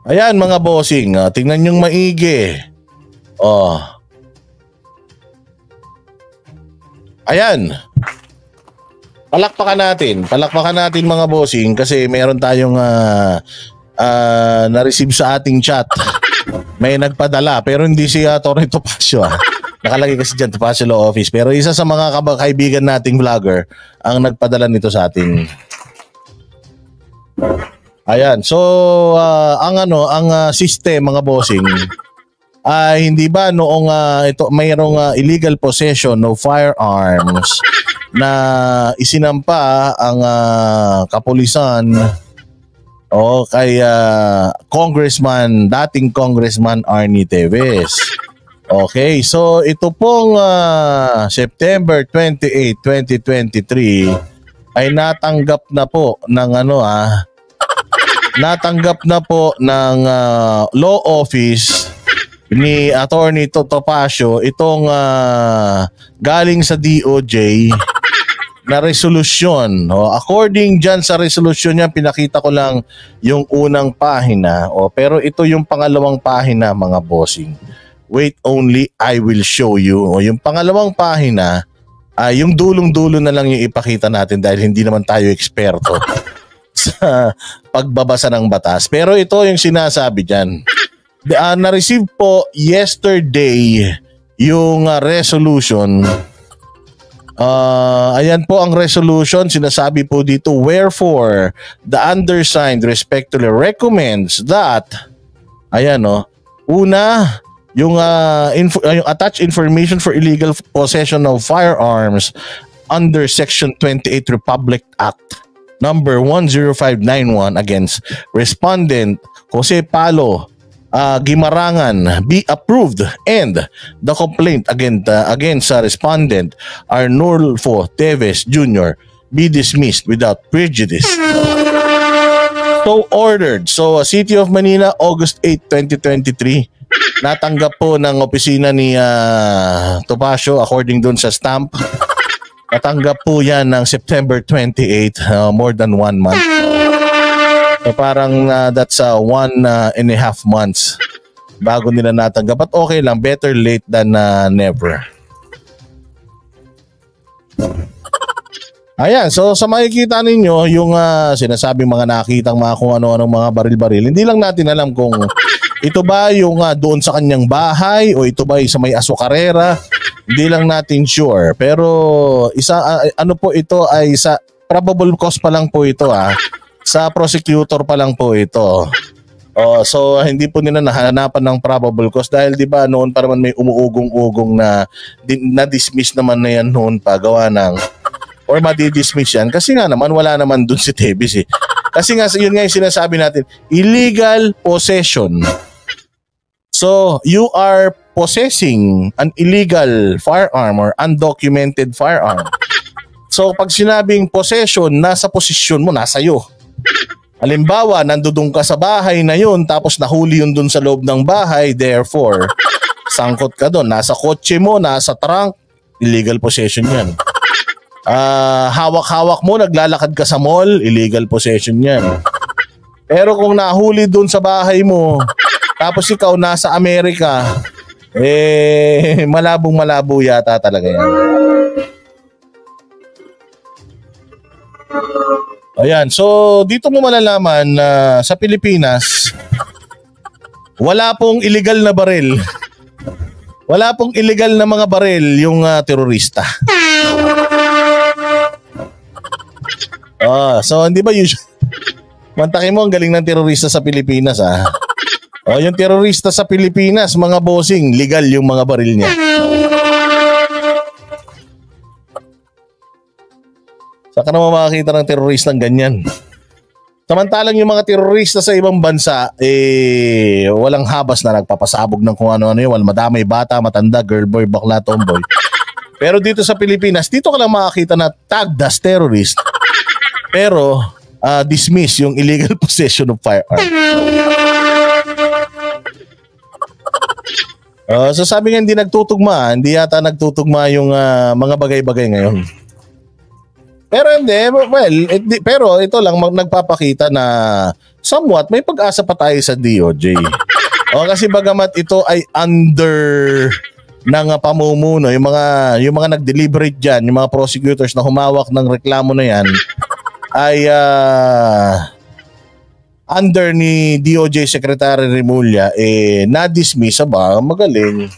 Ayan mga bossing, tingnan nyong maigi. Oh. Ayan. Palakpakan natin mga bossing kasi meron tayong na-receive sa ating chat. May nagpadala pero hindi si Atty. Topacio. Nakalagay kasi dyan Topacio Law Office pero isa sa mga kaibigan nating vlogger ang nagpadala nito sa atin. Ayan, so ang system mga bossing ay hindi ba noong ito mayroong illegal possession of firearms na isinampa ang kapulisan kay dating Congressman Arnie Teves. Okay, so ito pong September 28, 2023 ay natanggap na po ng law office ni Atty. Topacio itong galing sa DOJ na resolusyon. According dyan sa resolusyon niya, pinakita ko lang yung unang pahina. Pero ito yung pangalawang pahina mga bossing. Wait only, I will show you. Yung pangalawang pahina, yung dulong-dulo na lang yung ipakita natin dahil hindi naman tayo eksperto sa pagbabasa ng batas. Pero ito yung sinasabi dyan. Na-receive po yesterday yung resolution. Ayan po ang resolution. Sinasabi po dito, wherefore the undersigned respectfully recommends that una, yung attached information for illegal possession of firearms under Section 28 Republic Act number 10591 against respondent Jose Palo Gimarangan be approved and the complaint against respondent Arnulfo Teves Jr. be dismissed without prejudice. So ordered. So City of Manila, August 8, 2023. Natanggap po ng opisina ni Topacio according dun sa stamp. Natanggap po yan ng September 28, more than 1 month. So parang that's 1.5 months bago nila natanggap. But okay lang, better late than never. Ayan, so sa makikita ninyo, yung sinasabing mga nakitang mga kung ano-anong mga baril-baril, hindi lang natin alam kung ito ba yung doon sa kanyang bahay o ito ba sa may asokarera. Hindi lang natin sure. Pero ito ay sa probable cause pa lang po ito Sa prosecutor pa lang po ito. So hindi po nila nahanapan ng probable cause dahil 'di ba noon pa naman may umuugong-ugong na na-dismiss naman na yan noon pa gawa ng or madi-dismiss yan kasi nga naman wala naman dun si Teves Kasi nga yun nga yung sinasabi natin, illegal possession. So you are possessing an illegal firearm or undocumented firearm. So pag sinabing possession, nasa posisyon mo, nasa iyo. Halimbawa, nandoon ka sa bahay na yun, tapos nahuli yun dun sa loob ng bahay, therefore, sangkot ka doon. Nasa kotse mo, nasa trunk, illegal possession yan. Hawak-hawak mo, naglalakad ka sa mall, illegal possession yan. Pero kung nahuli dun sa bahay mo, tapos ikaw nasa Amerika, malabong-malabo yata talaga yan. Ayan, so dito mo malalaman na sa Pilipinas, wala pong illegal na baril. Wala pong illegal na mga baril yung terorista. So hindi ba usually, mantakin mo ang galing ng terorista sa Pilipinas yung terorista sa Pilipinas, mga bossing, legal yung mga baril niya. Saka naman makakita ng teroristang ganyan. Samantalang yung mga terorista sa ibang bansa, walang habas na nagpapasabog ng kung ano-ano yun. Madamay, bata, matanda, girl boy, bakla, tomboy. Pero dito sa Pilipinas, dito ka lang makakita na tagged as terrorist. Pero dismiss yung illegal possession of firearms. So sabi nga hindi nagtutugma, hindi yata nagtutugma yung mga bagay-bagay ngayon. Pero hindi, pero ito lang nagpapakita na somewhat may pag-asa pa tayo sa DOJ. O kasi bagamat ito ay under ng pamumuno, yung mga nag-deliberate diyan, yung mga prosecutors na humawak ng reklamo na yan ay under ni DOJ Secretary Remulla, na-dismiss ba? Magaling.